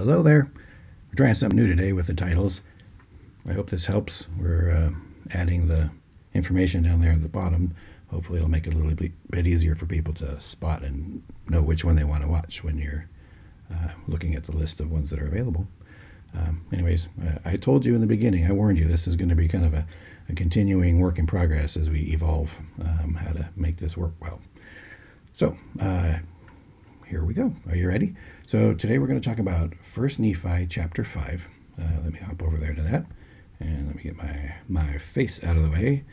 Hello there. We're trying something new today with the titles. I hope this helps. We're adding the information down there at the bottom. Hopefully it'll make it a little bit easier for people to spot and know which one they want to watch when you're looking at the list of ones that are available. Anyways, I told you in the beginning, I warned you, this is going to be kind of a continuing work in progress as we evolve how to make this work well. So, here we go. Are you ready? So today we're going to talk about 1 Nephi chapter 5. Let me hop over there to that. And let me get my face out of the way.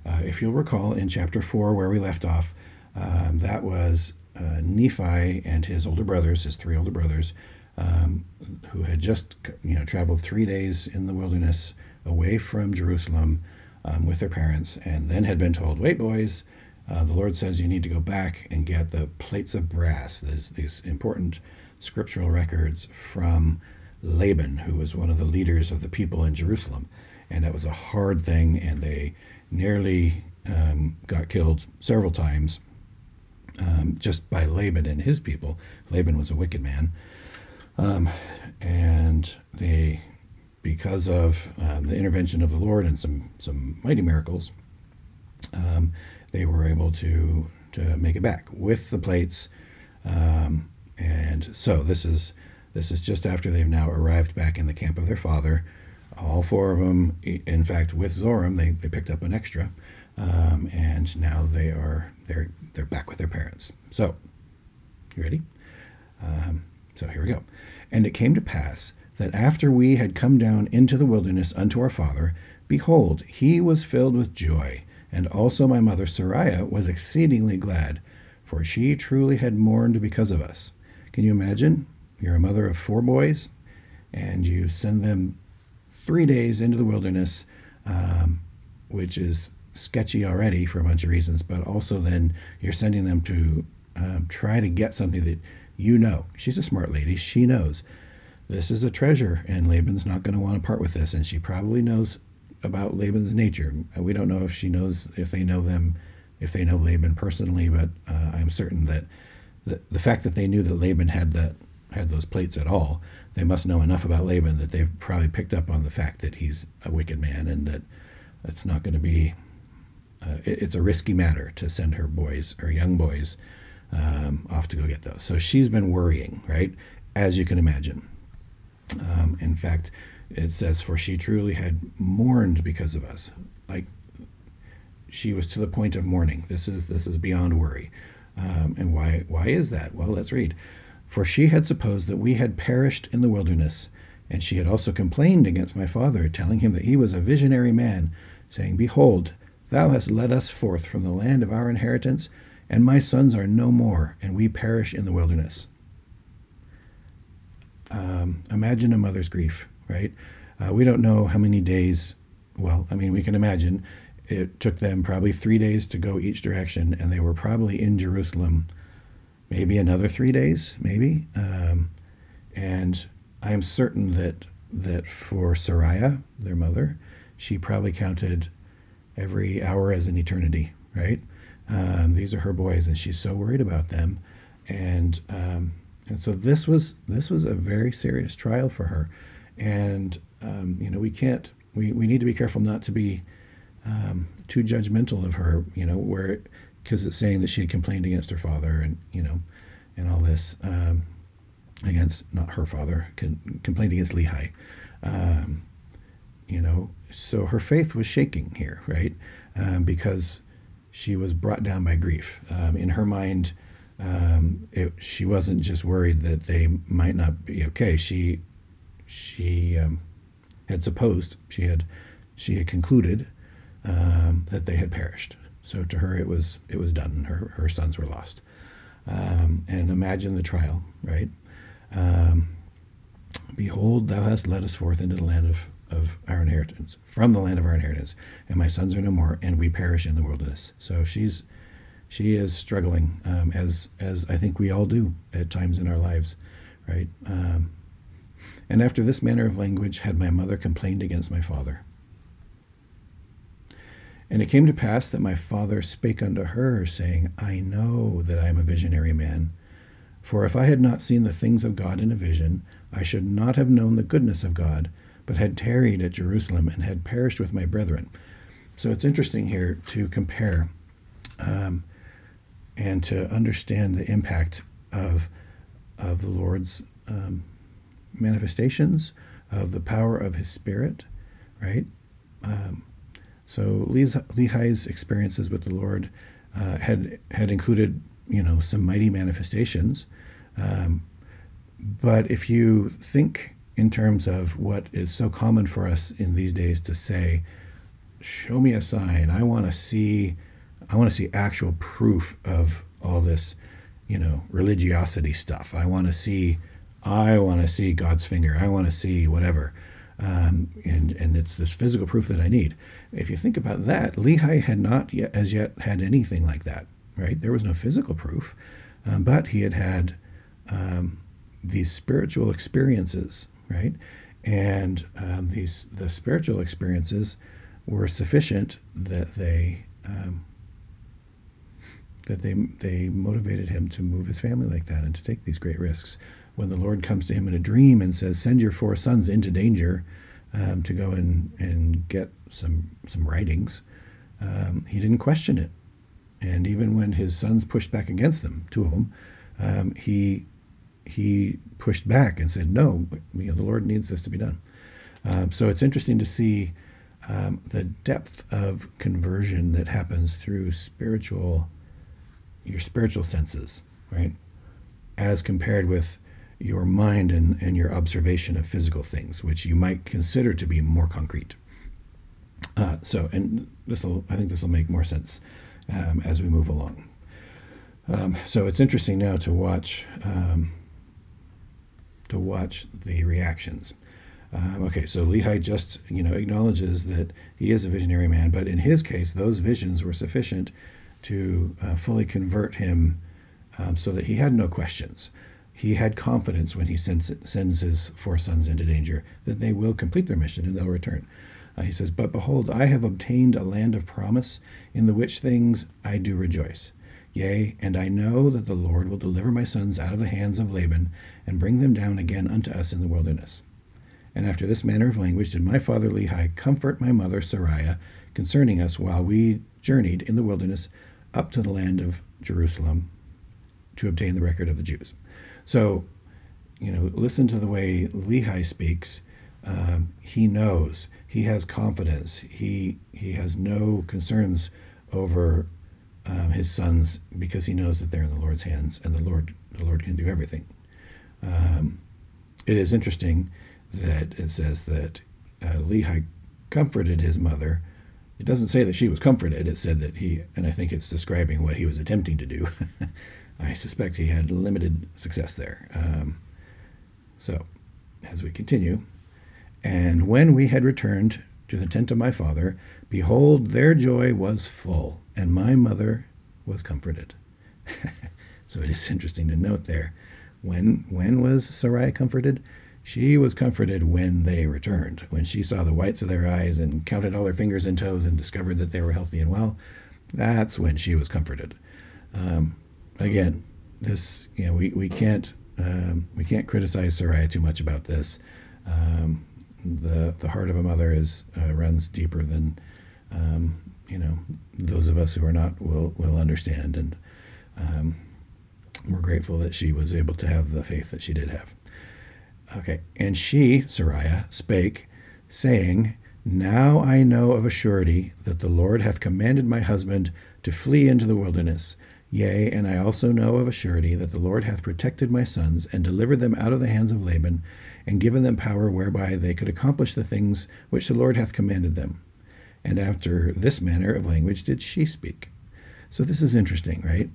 If you'll recall in chapter 4 where we left off, that was Nephi and his older brothers, his three older brothers, who had just traveled 3 days in the wilderness away from Jerusalem with their parents, and then had been told, wait boys, the Lord says you need to go back and get the plates of brass. There's these important scriptural records from Laban, who was one of the leaders of the people in Jerusalem. And that was a hard thing, and they nearly got killed several times just by Laban and his people. Laban was a wicked man. And they, because of the intervention of the Lord and some mighty miracles, they were able to make it back with the plates. And so this is just after they've now arrived back in the camp of their father. All four of them, in fact, with Zoram, they picked up an extra, and now they're back with their parents. So, you ready? So here we go. And it came to pass that after we had come down into the wilderness unto our father, behold, he was filled with joy, and also my mother Sariah was exceedingly glad, for she truly had mourned because of us. Can you imagine? You're a mother of 4 boys, and you send them 3 days into the wilderness, which is sketchy already for a bunch of reasons, but also then you're sending them to try to get something that you know. She's a smart lady. She knows this is a treasure, and Laban's not going to want to part with this, and she probably knows about Laban's nature. We don't know if she knows, if they know Laban personally, but I'm certain that the fact that they knew that Laban had those plates at all, they must know enough about Laban that they've probably picked up on the fact that he's a wicked man, and that it's not going to be, it's a risky matter to send her boys, or young boys, off to go get those. So she's been worrying, right? As you can imagine. In fact, it says, for she truly had mourned because of us. Like, she was to the point of mourning. This is beyond worry. And why is that? Well, let's read. For she had supposed that we had perished in the wilderness, and she had also complained against my father, telling him that he was a visionary man, saying, behold, thou hast led us forth from the land of our inheritance, and my sons are no more, and we perish in the wilderness. Imagine a mother's grief, right? We don't know how many days. Well, I mean, we can imagine it took them probably 3 days to go each direction, and they were probably in Jerusalem maybe another 3 days, maybe. And I'm certain that for Sariah, their mother, she probably counted every hour as an eternity, right? These are her boys, and she's so worried about them. And so this was a very serious trial for her. And, we need to be careful not to be too judgmental of her, because it's saying that she had complained against her father, and, and all this, against, not her father, complained against Lehi. So her faith was shaking here, right? Because she was brought down by grief. In her mind, she wasn't just worried that they might not be okay. She had supposed, she had concluded that they had perished. So to her, it was done. Her sons were lost. And imagine the trial, right? Behold, thou hast led us forth into the land of our inheritance, from the land of our inheritance, and my sons are no more, and we perish in the wilderness. So she is struggling, as I think we all do at times in our lives, right? And after this manner of language had my mother complained against my father. And it came to pass that my father spake unto her, saying, I know that I am a visionary man. For if I had not seen the things of God in a vision, I should not have known the goodness of God, but had tarried at Jerusalem and had perished with my brethren. So it's interesting here to compare and to understand the impact of the Lord's manifestations, of the power of his Spirit, right? So Lehi's experiences with the Lord had included, some mighty manifestations. But if you think in terms of what is so common for us in these days to say, show me a sign, I want to see actual proof of all this, religiosity stuff. I want to see God's finger. I want to see whatever. And it's this physical proof that I need. If you think about that, Lehi had not as yet had anything like that, right? There was no physical proof, but he had these spiritual experiences, right? And the spiritual experiences were sufficient that they motivated him to move his family like that and to take these great risks. When the Lord comes to him in a dream and says, send your 4 sons into danger to go and get some writings, he didn't question it. And even when his sons pushed back against them, 2 of them, he pushed back and said, no, the Lord needs this to be done. So it's interesting to see the depth of conversion that happens through your spiritual senses, right? As compared with your mind and your observation of physical things, which you might consider to be more concrete. And I think this will make more sense as we move along. So it's interesting now to watch the reactions. Okay, so Lehi just acknowledges that he is a visionary man, but in his case, those visions were sufficient to fully convert him, so that he had no questions. He had confidence when he sends his 4 sons into danger that they will complete their mission and they'll return. He says, but behold, I have obtained a land of promise, in the which things I do rejoice. Yea, and I know that the Lord will deliver my sons out of the hands of Laban, and bring them down again unto us in the wilderness. And after this manner of language did my father Lehi comfort my mother Sariah concerning us, while we journeyed in the wilderness up to the land of Jerusalem to obtain the record of the Jews. So, listen to the way Lehi speaks. He knows, he has confidence, he has no concerns over his sons, because he knows that they're in the Lord's hands, and the Lord can do everything. It is interesting that it says that Lehi comforted his mother. It doesn't say that she was comforted. It said that and I think it's describing what he was attempting to do. I suspect he had limited success there. So, as we continue, and when we had returned to the tent of my father, behold, their joy was full, and my mother was comforted. So it is interesting to note there. When was Sarai comforted? She was comforted when they returned, when she saw the whites of their eyes and counted all their fingers and toes and discovered that they were healthy and well. That's when she was comforted. Again, this, we can't criticize Sarai too much about this. The heart of a mother runs deeper than those of us who are not will understand, and we're grateful that she was able to have the faith that she did have. Okay, and she, Sariah, spake, saying, now I know of a surety that the Lord hath commanded my husband to flee into the wilderness. Yea, and I also know of a surety that the Lord hath protected my sons, and delivered them out of the hands of Laban, and given them power whereby they could accomplish the things which the Lord hath commanded them. And after this manner of language did she speak. So this is interesting, right?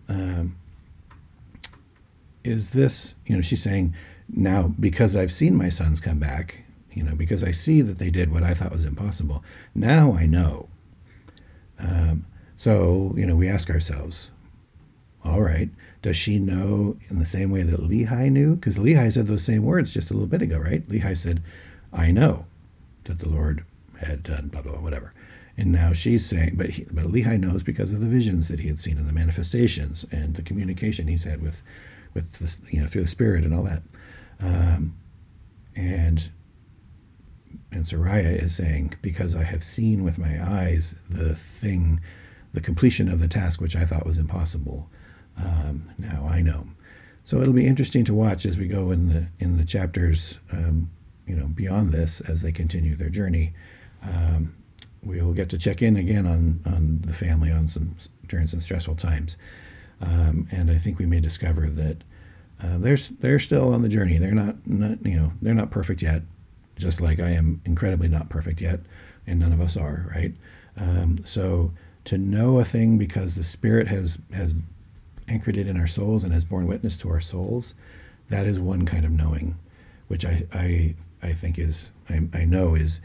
Is this, she's saying, now because I've seen my sons come back, because I see that they did what I thought was impossible, now I know. So, we ask ourselves, all right, does she know in the same way that Lehi knew? Because Lehi said those same words just a little bit ago, right? Lehi said, I know that the Lord had done blah, blah, blah, whatever. And now she's saying, but Lehi knows because of the visions that he had seen and the manifestations and the communication he's had with with this, through the Spirit and all that. Um, and Sariah is saying, because I have seen with my eyes the completion of the task which I thought was impossible. Now I know. So it'll be interesting to watch as we go in the chapters, beyond this, as they continue their journey. We'll get to check in again on the family during some stressful times, and I think we may discover that they're still on the journey. They're not perfect yet, just like I am incredibly not perfect yet, and none of us are, right? So to know a thing because the Spirit has anchored it in our souls and has borne witness to our souls, that is one kind of knowing, which I think I know is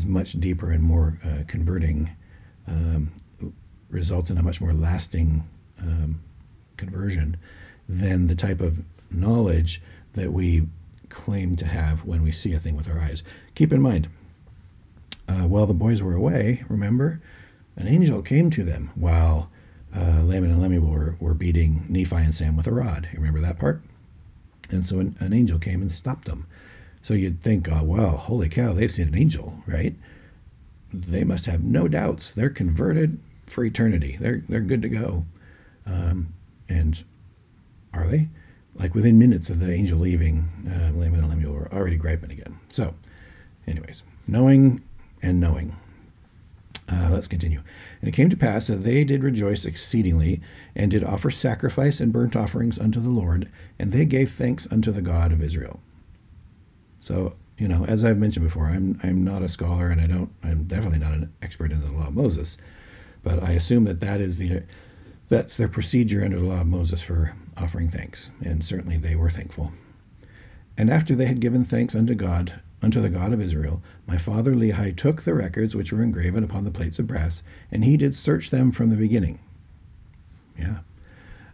much deeper and more converting, results in a much more lasting conversion than the type of knowledge that we claim to have when we see a thing with our eyes. Keep in mind, while the boys were away, remember, an angel came to them while Laman and Lemuel were beating Nephi and Sam with a rod. You remember that part? And so an angel came and stopped them. So you'd think, oh, well, holy cow, they've seen an angel, right? They must have no doubts. They're converted for eternity. They're good to go. And are they? Like within minutes of the angel leaving, Laman and Lemuel were already griping again. So anyways, knowing and knowing. Let's continue. And it came to pass that they did rejoice exceedingly, and did offer sacrifice and burnt offerings unto the Lord, and they gave thanks unto the God of Israel. So, as I've mentioned before, I'm not a scholar, and I'm definitely not an expert in the law of Moses, but I assume that's their procedure under the law of Moses for offering thanks, and certainly they were thankful. And after they had given thanks unto the God of Israel, my father Lehi took the records which were engraven upon the plates of brass, and he did search them from the beginning. Yeah.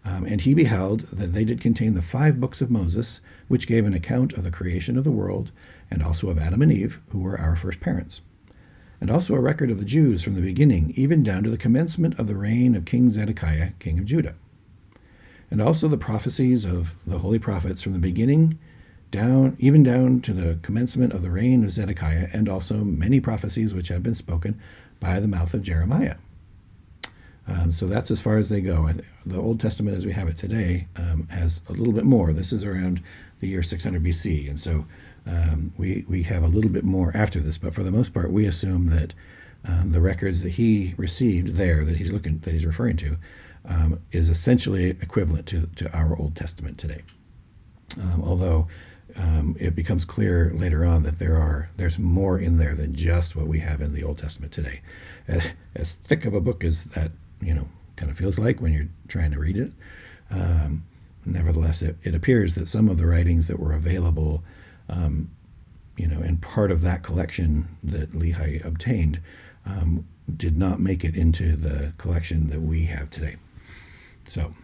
And he beheld that they did contain the 5 books of Moses, which gave an account of the creation of the world, and also of Adam and Eve, who were our first parents. And also a record of the Jews from the beginning, even down to the commencement of the reign of King Zedekiah, king of Judah. And also the prophecies of the holy prophets from the beginning even down to the commencement of the reign of Zedekiah, and also many prophecies which have been spoken by the mouth of Jeremiah. So that's as far as they go. The Old Testament as we have it today has a little bit more. This is around the year 600 BC, and so we have a little bit more after this, but for the most part we assume that the records that he received there, that he's referring to, is essentially equivalent to our Old Testament today. Although it becomes clear later on that there's more in there than just what we have in the Old Testament today. As thick of a book as that, kind of feels like when you're trying to read it. Nevertheless, it appears that some of the writings that were available, and part of that collection that Lehi obtained, did not make it into the collection that we have today. So,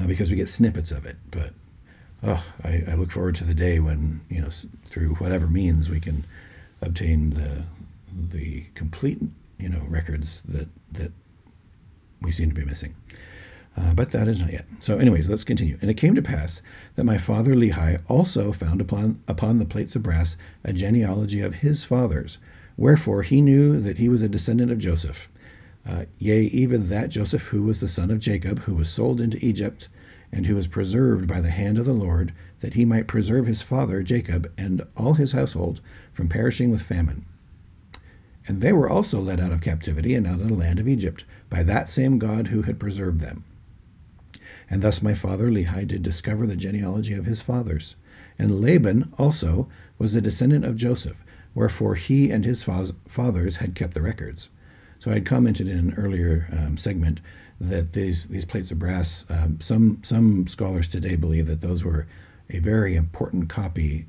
because we get snippets of it, but I look forward to the day when, through whatever means we can obtain the complete, records that we seem to be missing. But that is not yet. So anyways, let's continue. And it came to pass that my father Lehi also found upon the plates of brass a genealogy of his fathers, wherefore he knew that he was a descendant of Joseph. Yea, even that Joseph who was the son of Jacob, who was sold into Egypt, and who was preserved by the hand of the Lord, that he might preserve his father Jacob and all his household from perishing with famine. And they were also led out of captivity and out of the land of Egypt, by that same God who had preserved them. And thus my father Lehi did discover the genealogy of his fathers. And Laban also was a descendant of Joseph, wherefore he and his fathers had kept the records. So I had commented in an earlier segment that these plates of brass, some scholars today believe that those were a very important copy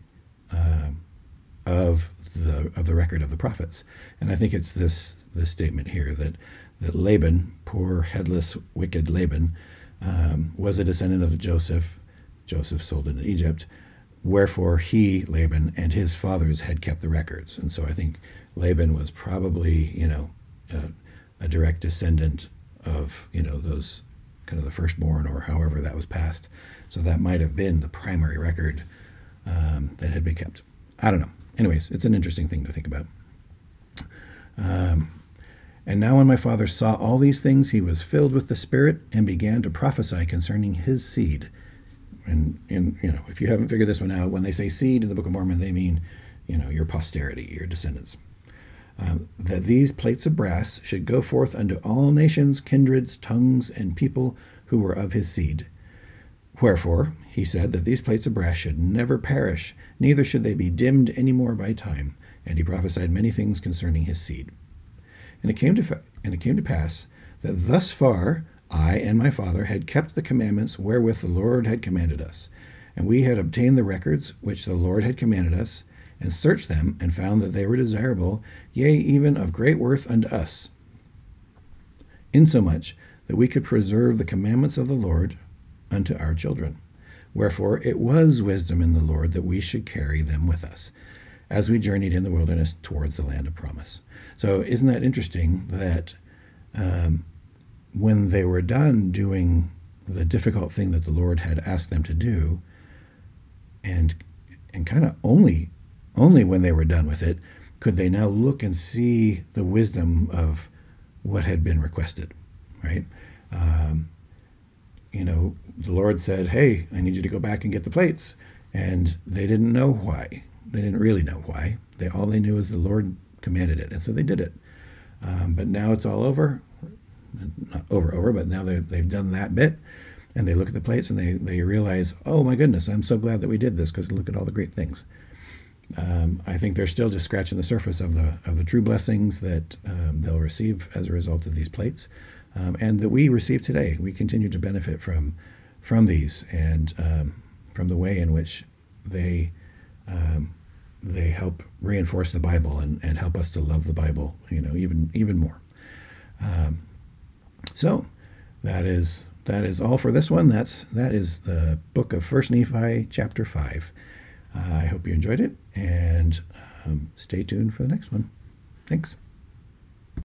of the record of the prophets. And I think it's this statement here that Laban, poor, headless, wicked Laban, was a descendant of Joseph sold into Egypt, wherefore he, Laban, and his fathers had kept the records. And so I think Laban was probably, a direct descendant of, those kind of the firstborn, or however that was passed. So that might have been the primary record that had been kept. I don't know. Anyways, it's an interesting thing to think about. And now when my father saw all these things, he was filled with the Spirit and began to prophesy concerning his seed. And if you haven't figured this one out, when they say seed in the Book of Mormon, they mean, your posterity, your descendants. That these plates of brass should go forth unto all nations, kindreds, tongues, and people who were of his seed. Wherefore, he said that these plates of brass should never perish, neither should they be dimmed any more by time. And he prophesied many things concerning his seed. And it came to pass that thus far I and my father had kept the commandments wherewith the Lord had commanded us. And we had obtained the records which the Lord had commanded us, and searched them, and found that they were desirable, yea, even of great worth unto us, insomuch that we could preserve the commandments of the Lord unto our children. Wherefore it was wisdom in the Lord that we should carry them with us, as we journeyed in the wilderness towards the land of promise. So isn't that interesting that when they were done doing the difficult thing that the Lord had asked them to do, and kind of only when they were done with it, could they now look and see the wisdom of what had been requested, right? The Lord said, hey, I need you to go back and get the plates. And they didn't know why. They didn't really know why. All they knew is the Lord commanded it. And so they did it. But now it's all over. Not over, but now they've done that bit. And they look at the plates and they realize, oh my goodness, I'm so glad that we did this, because look at all the great things. I think they're still just scratching the surface of the true blessings that they'll receive as a result of these plates, and that we receive today. We continue to benefit from these, and from the way in which they help reinforce the Bible and help us to love the Bible, even more. So that is all for this one. That is the book of 1 Nephi, chapter 5. I hope you enjoyed it, and stay tuned for the next one. Thanks.